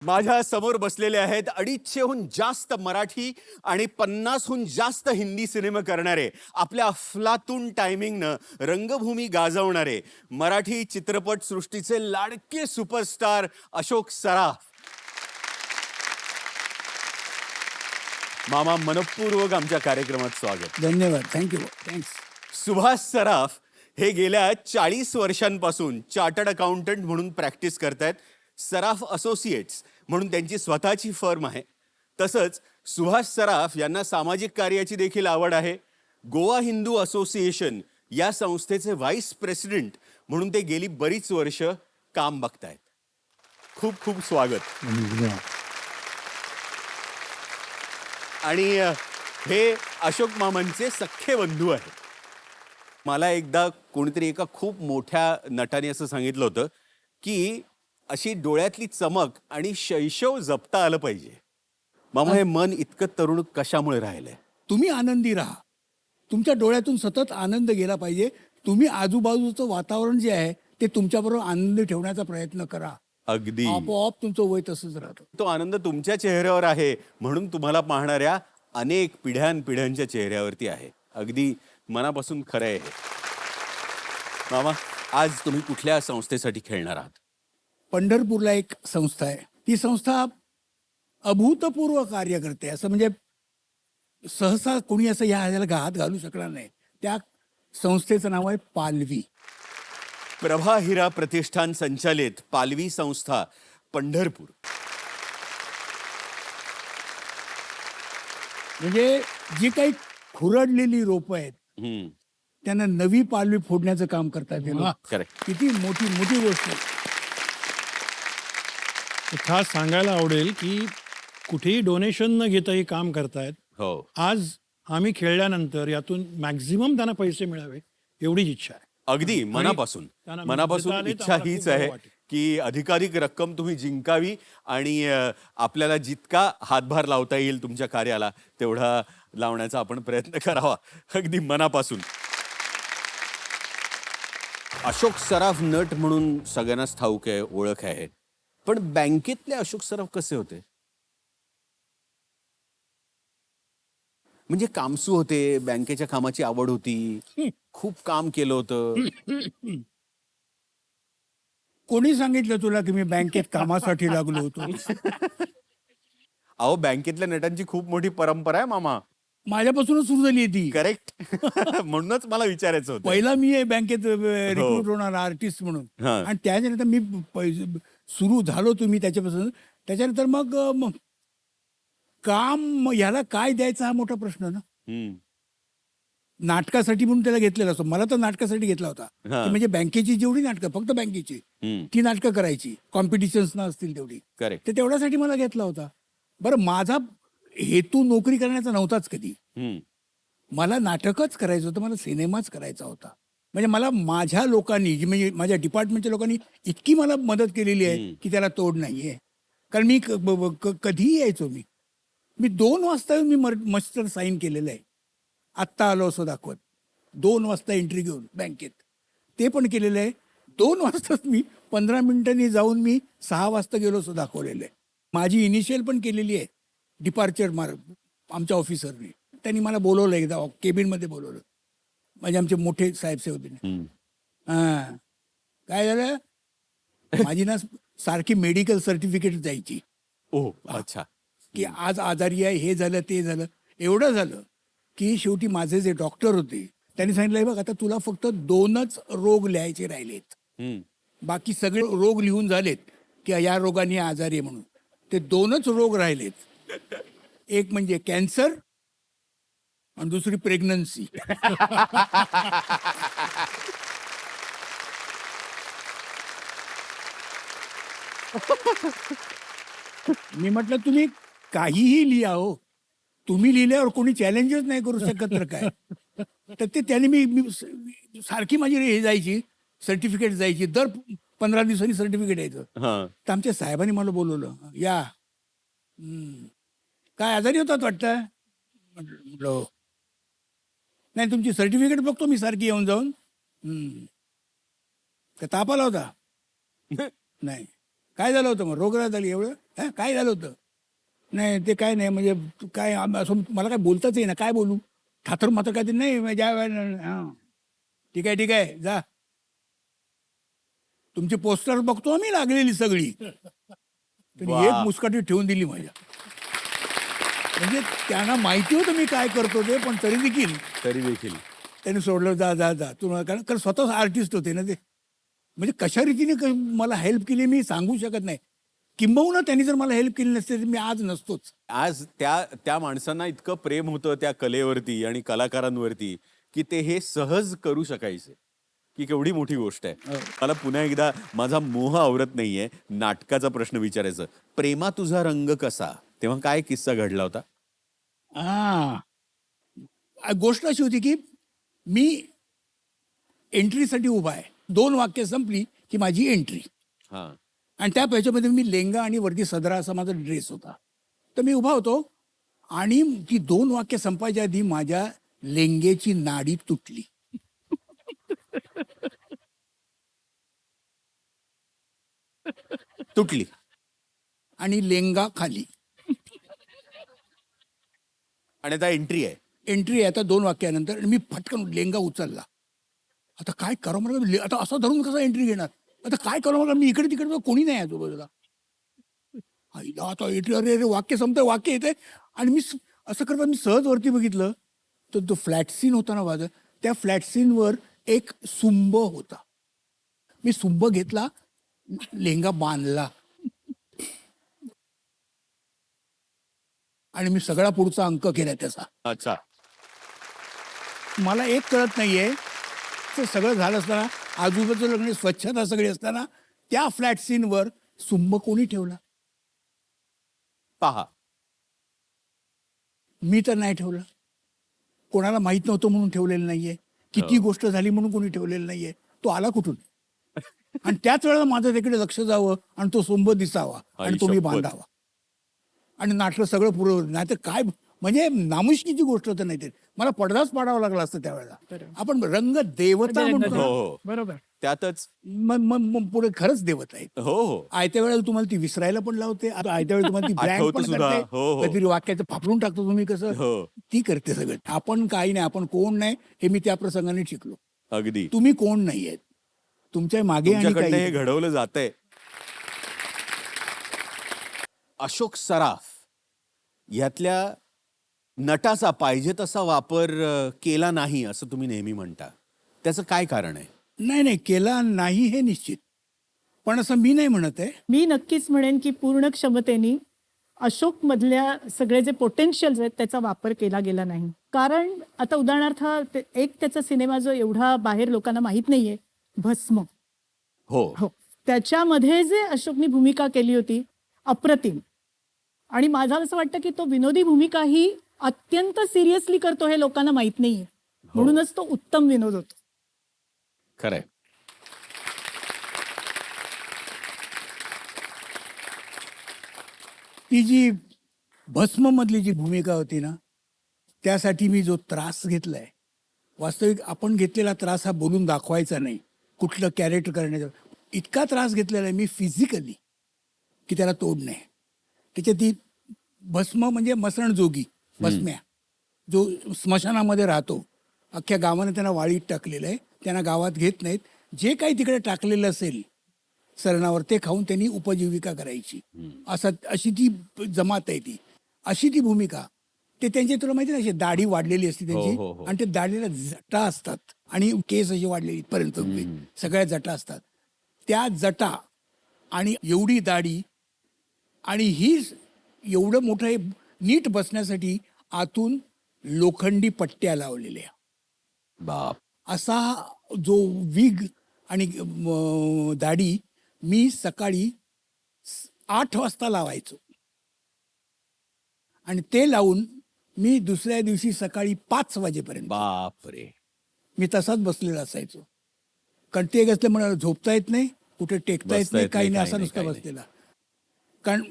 माझ्या समोर बसलेले आहेत 250हून जास्त मराठी आणि 50हून जास्त हिंदी सिनेमे करणारे, आपल्या अफलातून टायमिंगनं रंगभूमी गाजवणारे मराठी चित्रपट सृष्टीचे लाडके सुपरस्टार अशोक सराफ. मामा, मनपूर्वक आमच्या कार्यक्रमात स्वागत. धन्यवाद. थँक्यू. थँक्स. सुभाष सराफ हे गेल्या 40 वर्षांपासून चार्टर्ड अकाउंटंट म्हणून प्रॅक्टिस करतायत. सराफ असोसिएट्स म्हणून त्यांची स्वतःची फर्म आहे. तसंच सुभाष सराफ यांना सामाजिक कार्याची देखील आवड आहे. गोवा हिंदू असोसिएशन या संस्थेचे व्हाईस प्रेसिडेंट म्हणून ते गेली बरीच वर्ष काम बघतायत. खूप खूप स्वागत. आणि हे अशोक मामांचे सख्खे बंधू आहेत. मला एकदा कोणीतरी एका खूप मोठ्या नटाने असं सांगितलं होतं की अशी डोळ्यातली चमक आणि शैशव जपता आलं पाहिजे. मामा, हे मन इतकं तरुण कशामुळे राहिलंय? तुम्ही आनंदी राहा. तुमच्या डोळ्यातून सतत आनंद गेला पाहिजे. तुम्ही आजूबाजूचं वातावरण जे आहे ते तुमच्याबरोबर आनंदी ठेवण्याचा प्रयत्न करा. अगदी. आपोआप तुमचं वय तसंच राहतं. तो आनंद तुमच्या चेहऱ्यावर आहे म्हणून तुम्हाला पाहणाऱ्या अनेक पिढ्यांच्या चेहऱ्यावरती आहे. अगदी मनापासून खरं आहे हे. मामा, आज तुम्ही कुठल्या संस्थेसाठी खेळणार आहात? पंढरपूरला एक संस्था आहे. ती संस्था अभूतपूर्व कार्य करते. असं म्हणजे सहसा कोणी असं ह्याला हात घालू शकणार नाही. त्या संस्थेचं नाव आहे पालवी. प्रभा हिरा प्रतिष्ठान संचालित पालवी संस्था, पंढरपूर. म्हणजे जी काही खुरडलेली रोपं आहेत त्यांना नवी पालवी फोडण्याचं काम करतात ते लोक. करेक्ट. किती मोठी मोठी गोष्ट आहे. खास सांगायला आवडेल की कुठेही डोनेशन न घेता हे काम करतायत. हो, आज आम्ही खेळल्यानंतर यातून मॅक्झिमम त्यांना पैसे मिळावे एवढीच इच्छा आहे. अगदी मनापासून त्यांना मनापासून मिळाले तर इच्छा आम्हाला हीच खूप बरं आहे वाटेल. की अधिकाधिक रक्कम तुम्ही जिंकावी आणि आपल्याला जितका हातभार लावता येईल तुमच्या कार्याला तेवढा लावण्याचा आपण प्रयत्न करावा. अगदी मनापासून. अशोक सराफ नट म्हणून सगळ्यांनाच ठाऊक आहे, ओळख आहे. पण बँकेतले अशोक सराफ कसे होते? म्हणजे कामसू होते, बँकेच्या कामाची आवड होती, खूप काम केलं होतं. कोणी सांगितलं तुला की मी बँकेत कामासाठी लागलो होतो? अहो, बँकेतल्या नटांची खूप मोठी परंपरा आहे मामा. माझ्यापासूनच सुरू झाली आहे ती. करेक्ट. म्हणूनच मला विचारायचं होतं. पहिला मी आहे बँकेत रिक्रूट होणार आर्टिस्ट म्हणून. हा. आणि त्याच्यानंतर मी सुरू झालो तुम्ही त्याच्यापासून. त्याच्यानंतर मग काम ह्याला काय द्यायचा हा मोठा प्रश्न ना. हम्म. नाटकासाठी म्हणून त्याला घेतलेला असतो. मला तर नाटकासाठी घेतला होता. हा. की म्हणजे बँकेची जेवढी नाटकं, फक्त बँकेची हम्म. ती नाटकं करायची, कॉम्पिटिशन्स ना असतील तेवढी. करेक्ट. तर तेवढ्यासाठी मला घेतला होता. बरं, माझा हेतू नोकरी करण्याचा नव्हताच कधी. हम्म. मला नाटकच करायचं होतं, मला सिनेमाच करायचा होता. म्हणजे मला माझ्या लोकांनी म्हणजे माझ्या डिपार्टमेंटच्या लोकांनी इतकी मला मदत केलेली आहे की त्याला तोड नाहीये. कारण मी कधीही यायचो. मी 2 वाजता येऊन मी मस्टर साईन केलेलं आहे. आत्ता आलो असं दाखवत 2 वाजता एंट्री घेऊन बँकेत ते पण केलेलं आहे. 2 वाजताच मी 15 मिनिटांनी जाऊन मी 6 वाजता गेलो असं दाखवलेलं आहे. माझी इनिशियल पण केलेली आहे डिपार्चर आमच्या ऑफिसरने. त्यांनी मला बोलवलं एकदा केबिनमध्ये बोलवलं. म्हणजे आमचे मोठे साहेब होते. हम्म. हां, काय झालं? माझी ना सारखी मेडिकल सर्टिफिकेट जायची ओह, अच्छा. की आज आजारी आहे, हे झालं ते झालं. एवढं झालं की शेवटी माझे जे डॉक्टर होते त्यांनी सांगितलं, बघ आता तुला फक्त 2च रोग लिहायचे राहिलेत. हम्म. बाकी सगळे रोग लिहून झालेत की या रोगाने आजारी आहे म्हणून. ते 2च रोग राहिलेत. एक म्हणजे कॅन्सर आणि दुसरी प्रेग्नन्सी. मी म्हटलं तुम्ही काहीही लिहा हो, तुम्ही लिहिल्यावर कोणी चॅलेंजच नाही करू शकत तर काय. तर ते त्याने मी सारखी माझी हे जायची सर्टिफिकेट जायची. दर 15 दिवसांनी सर्टिफिकेट यायचं. हा. तर आमच्या साहेबांनी मला बोलवलं, या काय आजारी होतात वाटतं? म्हटलं "हो." नाही, तुमची सर्टिफिकेट बघतो मी सारखी येऊन जाऊन. का ताप आला होता? नाही. काय झालं होतं मग रोगराई झाली एवढं काय झालं होतं नाही ते काय नाही म्हणजे काय असं मला काय बोलताच येईना काय बोलू ठातर मात्र काय ते नाही ज्या वेळेला हां ठीक आहे जा तुमची पोस्टर बघतो मी लागलेली सगळी त्यांनी वा. एक मुस्काटी ठेवून दिली माझ्या म्हणजे त्यांना माहिती होतं मी काय करतो ते पण तरी देखील त्यांनी सोडलं जा जा जा तुम्हाला कारण स्वतः आर्टिस्ट होते ना ते म्हणजे कशा रीतीने मला हेल्प केली मी सांगू शकत नाही किंबहुना त्यांनी जर मला हेल्प केली नसते तर मी आज नसतोच आज त्या माणसांना इतकं प्रेम होतं त्या कलेवरती आणि कलाकारांवरती की ते हे सहज करू शकायचे की केवढी मोठी गोष्ट आहे. मला पुन्हा एकदा माझा मोह आवरत नाहीये नाटकाचा प्रश्न विचारायचं. प्रेमा तुझा रंग कसा तेव्हा काय किस्सा घडला होता? गोष्ट अशी होती की मी एंट्रीसाठी उभा आहे 2 वाक्य संपली की माझी एंट्री हा आणि त्या ह्याच्यामध्ये मी लेंगा आणि वरती सदरा असा माझा ड्रेस होता तर मी उभा होतो आणि ती 2 वाक्य संपायच्या आधी माझ्या लेंगेची नाडी तुटली तुटली आणि लेंगा खाली आणि आता एंट्री आहे. एंट्री आहे आता 2 वाक्यानंतर आणि मी फटकन लेंगा उचलला आता काय करा मला आता असं धरून कसा एंट्री घेणार आता काय करू मला मी इकडे तिकडे कोणी नाही आजूबाजूला आईला आता एंट्री अरे वाक्य संपतं वाक्य येते आणि मी असं करता मी सहज वरती बघितलं तर तो फ्लॅट सीन होता ना माझा त्या फ्लॅट सीनवर एक सुंब होता मी सुंब घेतला लेंगा बांधला आणि मी सगळा पुढचा अंक केला त्याचा. अच्छा मला एक कळत नाहीये ते सगळं झालं असताना आजूबाजूला लग्न स्वच्छता सगळी असताना त्या फ्लॅट सीनवर सुंब कोणी ठेवला पहा मी तर नाही ठेवलं कोणाला माहित नव्हतं म्हणून ठेवलेलं नाहीये किती गोष्ट झाली म्हणून कोणी ठेवलेलं नाहीये तो आला कुठून आणि त्याच वेळेला माझं तिकडे लक्ष जावं आणि तो सुंब दिसावा आणि तो मी शपथ. बांधावा आणि नाटलं सगळं पुरं नाही तर काय म्हणजे नामुष्कीची गोष्ट तर नाही ते मला पडदाच पाडावा लागला असतं त्यावेळेला आपण रंग देवता म्हणतो ना. हो बरोबर त्यातच मग पुढे खरंच देवता आहे हो आयत्या वेळेला तुम्हाला ती विसरायला पण लावते आता आयत्या वेळेला तुम्हाला ती ब्लँक आठवतं पण सुद्धा. करते हो. कधीतरी वाक्याचं फापडून टाकतो तुम्ही कसं हो. ती करते सगळं आपण काही नाही आपण कोण नाही हे मी त्या प्रसंगाने शिकलो अगदी तुम्ही कोण नाही आहेत तुमच्या मागे आणि तुमच्याकडनं काही हे घडवलं जातंय. अशोक सराफ यातल्या नटाचा पाहिजे तसा वापर केला नाही असं तुम्ही नेहमी म्हणता त्याचं काय कारण आहे? नाही केला नाही हे निश्चित पण असं मी नाही म्हणत आहे मी नक्कीच म्हणेन की पूर्ण क्षमतेने अशोक मधल्या सगळे जे पोटेन्शियल्स आहेत त्याचा वापर केला गेला नाही कारण आता उदाहरणार्थ एक त्याचा सिनेमा जो एवढा बाहेर लोकांना माहित नाहीये भस्म हो त्याच्यामध्ये जे अशोकनी भूमिका केली होती अप्रतिम आणि माझा असं वाटतं की तो विनोदी भूमिका ही अत्यंत सिरियसली करतो हे लोकांना माहित नाहीये म्हणूनच तो उत्तम विनोद होतो. खरंय. ती जी भस्म मधली जी भूमिका होती ना त्यासाठी मी जो त्रास घेतलाय वास्तविक आपण घेतलेला त्रास हा बोलून दाखवायचा नाही कुठलं कॅरेक्टर करण्याचा इतका त्रास घेतलेला आहे मी फिजिकली की त्याला तोड नाही त्याच्यात ती भस्म म्हणजे मसणजोगी भस्म्या जो स्मशानामध्ये राहतो अख्ख्या गावाने त्यांना वाळीत टाकलेलं आहे त्यांना गावात घेत नाहीत जे काही तिकडे टाकलेलं असेल सरणावर ते खाऊन त्यांनी उपजीविका करायची अशी ती जमात आहे ती अशी ती भूमिका ते त्यांचे तुला माहिती नाही अशी दाढी वाढलेली असते त्यांची हो. आणि ते दाढीला जटा असतात आणि केस अशी वाढलेली इथपर्यंत सगळ्या जटा असतात त्या जटा आणि एवढी दाढी आणि ही एवढं मोठं हे नीट बसण्यासाठी आतून लोखंडी पट्ट्या लावलेल्या बाप असा जो विग आणि दाढी मी सकाळी 8 वाजता लावायचो आणि ते लावून मी दुसऱ्या दिवशी सकाळी 5 वाजेपर्यंत बाप रे मी तसाच बसलेला असायचो कारण ते एक असलं मला झोपता येत नाही कुठे टेकता येत नाही काही नाही असा नुसता बसलेला कारण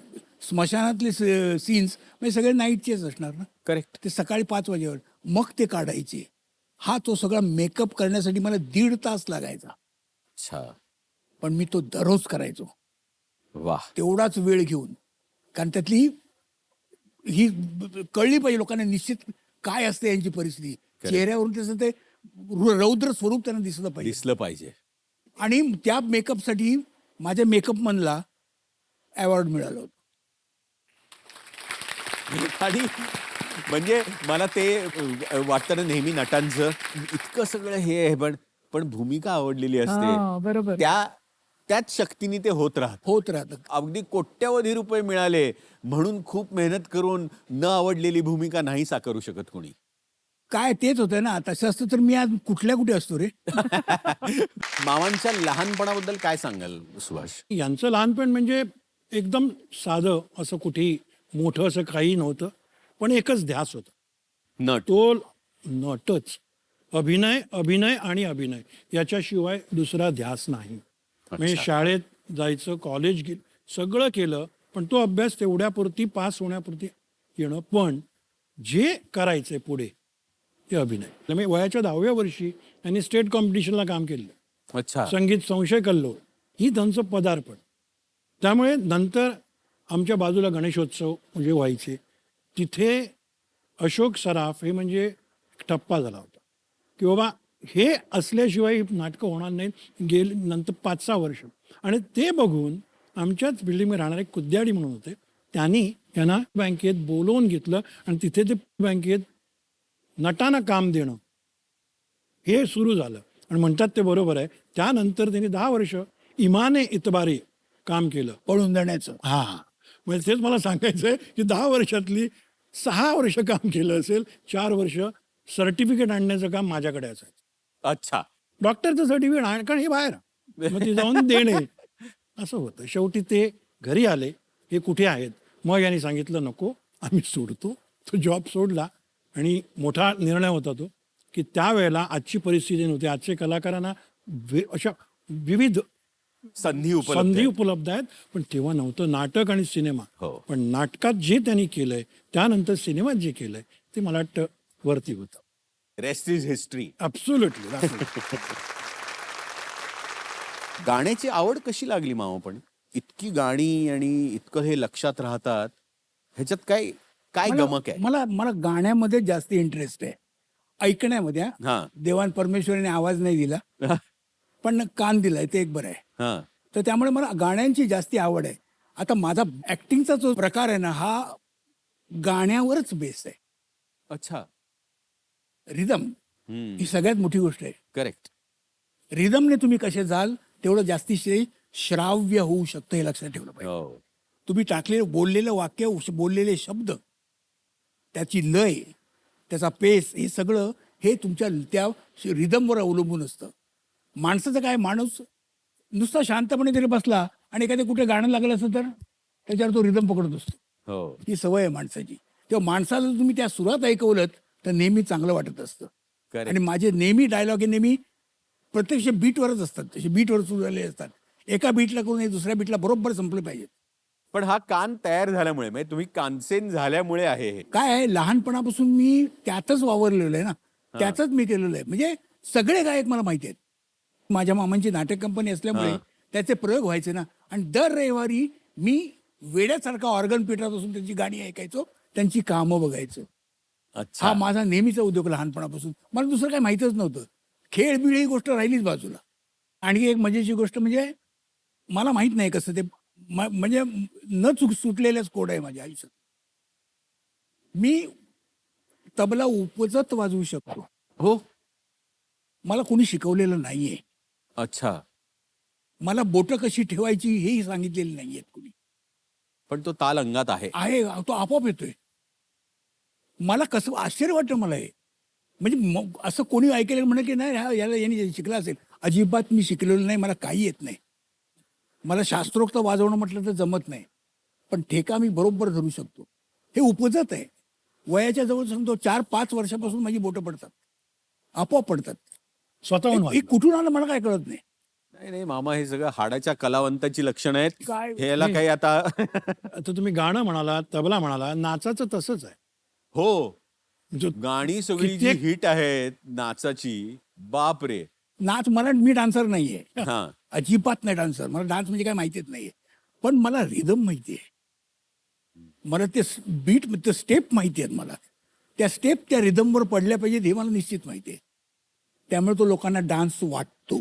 स्मशानातले सीन्स म्हणजे सगळे नाईटचेच असणार ना करेक्ट. ते सकाळी 5 वाजेवर मग ते काढायचे हा तो सगळा मेकअप करण्यासाठी मला 1.5 तास लागायचा अच्छा पण मी तो दररोज करायचो वाह. तेवढाच वेळ घेऊन. कारण त्यातली ही कळली पाहिजे लोकांना निश्चित काय असते यांची परिस्थिती. चेहऱ्यावरून त्याचं ते रौद्र स्वरूप त्यांना दिसलं पाहिजे. दिसलं पाहिजे. आणि त्या मेकअपसाठी माझ्या मेकअपमनला अवॉर्ड मिळालं होतं. आणि म्हणजे मला ते वाटतं ना नेहमी नटांचं इतकं सगळं हे आहे पण भूमिका आवडलेली असते. हा, बरोबर. त्याच शक्तीने ते होत राहत. होत राहतं. अगदी कोट्यवधी रुपये मिळाले म्हणून खूप मेहनत करून न आवडलेली भूमिका नाही साकारू शकत कोणी. काय तेच होतं ना. तसं असतं तर मी आज कुठे असतो रे. मामांच्या लहानपणाबद्दल काय सांगाल सुभाष? यांचं लहानपण म्हणजे एकदम साधं, असं कुठेही मोठं असं काही नव्हतं, पण एकच ध्यास होता. नट. तो नटच. अभिनय अभिनय आणि अभिनय याच्याशिवाय दुसरा ध्यास नाही. म्हणजे शाळेत जायचं, कॉलेज सगळं केलं, पण तो अभ्यास तेवढ्यापुरती पास होण्यापुरती येणं. पण जे करायचंय पुढे ते अभिनय. त्यामुळे वयाच्या 10व्या वर्षी त्यांनी स्टेट कॉम्पिटिशनला काम केलं. अच्छा. संगीत संशय कल्लोळ ही त्यांचं पदार्पण. त्यामुळे नंतर आमच्या बाजूला गणेशोत्सव म्हणजे व्हायचे, तिथे अशोक सराफ हे म्हणजे एक ठप्पा झाला होता की बाबा हे असल्याशिवाय ही नाटकं होणार नाहीत. गेली नंतर 5-6 वर्ष. आणि ते बघून आमच्याच बिल्डिंगमध्ये राहणारे कुद्याडी म्हणून होते, त्यांनी त्यांना बँकेत बोलवून घेतलं आणि तिथे ते बँकेत नटांना काम देणं हे सुरू झालं. आणि म्हणतात ते बरोबर आहे. त्यानंतर त्यांनी 10 वर्ष इमाने इतबारे काम केलं. पळून जाण्याचं. हा, म्हणजे तेच मला सांगायचं आहे की 10 वर्षातली 6 वर्ष काम केलं असेल, 4 वर्ष सर्टिफिकेट आणण्याचं काम माझ्याकडे असायचं. अच्छा. डॉक्टरचं सर्टिफिकेट आण, कारण हे बाहेर मग ते जाऊन देणे असं होतं. शेवटी ते घरी आले, हे कुठे आहेत. मग यांनी सांगितलं नको, आम्ही सोडतो. तो जॉब सोडला. आणि मोठा निर्णय होता तो की त्यावेळेला आजची परिस्थिती नव्हती. आजच्या कलाकारांना अशा विविध संधी उपलब्ध आहेत, पण तेव्हा नव्हतं. नाटक आणि सिनेमा. हो. पण नाटकात जे त्यांनी केलंय, त्यानंतर सिनेमात जे केलंय, ते मला वाटतं वरती होतं. Rest is history. ॲब्सोल्युटली. गाण्याची आवड कशी लागली मामा? पण इतकी गाणी आणि इतकं हे लक्षात राहतात, ह्याच्यात काय गमक आहे? मला गाण्यामध्ये जास्त इंटरेस्ट आहे. ऐकण्यामध्ये. हा. देवान परमेश्वराने आवाज नाही दिला, पण कान दिलाय, ते एक बरं आहे. हा. तर त्यामुळे मला गाण्यांची जास्ती आवड आहे. आता माझा ऍक्टिंगचा जो प्रकार आहे ना, हा गाण्यावरच बेस आहे. अच्छा. रिदम ही सगळ्यात मोठी गोष्ट आहे. करेक्ट. रिदमने तुम्ही कसे जाल तेवढं जास्तीचे श्राव्य होऊ शकतं, हे लक्षात ठेवलं पाहिजे. हो. तुम्ही बोललेलं वाक्य, बोललेले शब्द, त्याची लय, त्याचा पेस, हे सगळं हे तुमच्या त्या रिदमवर अवलंबून असतं. माणसाचं काय, माणूस नुसता शांतपणे जरी बसला आणि एखाद्या कुठे गाणं लागलं असतं तर त्याच्यावर तो रिदम पकडत असतो. हो. ही सवय आहे माणसाची. तेव्हा माणसाला तुम्ही त्या सुरात ऐकवलत तर नेहमी चांगलं वाटत असतं. Correct. आणि माझे नेहमी डायलॉग हे नेहमी प्रत्यक्ष बीटवरच असतात. तसे बीटवर सुरू झालेले असतात. एका बीटला करून दुसऱ्या बीटला बरोबर संपले पाहिजेत. पण हा कान तयार झाल्यामुळे, म्हणजे तुम्ही कानसेन झाल्यामुळे आहे हे. काय आहे, लहानपणापासून मी त्यातच वावरलेलो आहे ना, त्यातच मी केलेलं आहे. म्हणजे सगळे गायक मला माहिती आहेत. माझ्या मामांची नाटक कंपनी असल्यामुळे त्याचे प्रयोग व्हायचे ना. आणि दर रविवारी मी वेड्यासारखा ऑर्गन पेटत असून त्यांची गाणी ऐकायचो, त्यांची कामं बघायचो. अच्छा. हा माझा नेहमीचा उद्योग लहानपणापासून. मला दुसरं काही माहीतच नव्हतं. खेळ बिळ ही गोष्ट राहिलीच बाजूला. आणि एक मजेची गोष्ट म्हणजे मला माहित नाही कसं ते म्हणजे न सुटलेल्याच कोड आहे माझ्या आयुष्यात. मी तबला उपजत वाजवू शकतो. हो. मला कोणी शिकवलेलं नाहीये. अच्छा. मला बोटं कशी ठेवायची हेही सांगितलेलं नाहीयेत कोणी. पण तो ताल अंगात आहे. तो आपोआप येतोय. मला कसं आश्चर्य वाटतं मला हे. म्हणजे असं कोणी ऐकलेलं म्हणेल की नाही याला यांनी शिकला असेल. अजिबात मी शिकलेलं नाही. मला काही येत नाही. मला शास्त्रोक्त वाजवणं म्हटलं तर जमत नाही. पण ठेका मी बरोबर धरू शकतो. हे उपजत आहे. वयाच्या जवळ सांगतो 4-5 वर्षापासून माझी बोटं पडतात. आपोआप पडतात. स्वतःहून हे कुठून आलं मला काय कळत नाही. नाही मामा, हे सगळं हाडाच्या कलावंताची लक्षणं आहेत. काय? ह्याला काही आता आता तुम्ही गाणं म्हणाला, तबला म्हणाला, नाचाचं तसंच आहे. हो. जो गाणी सगळी जी हिट आहेत नाचाची, बाप रे. नाच, मी डान्सर नाहीये. हा. अजिबात नाही डान्सर. मला डान्स म्हणजे काय माहितीच नाहीये. पण मला रिदम माहिती आहे, मला ते बीट ते स्टेप माहिती आहेत, मला त्या स्टेप त्या रिदमवर पडल्या पाहिजेत हे मला निश्चित माहिती आहे. त्यामुळे तो लोकांना डान्स वाटतो.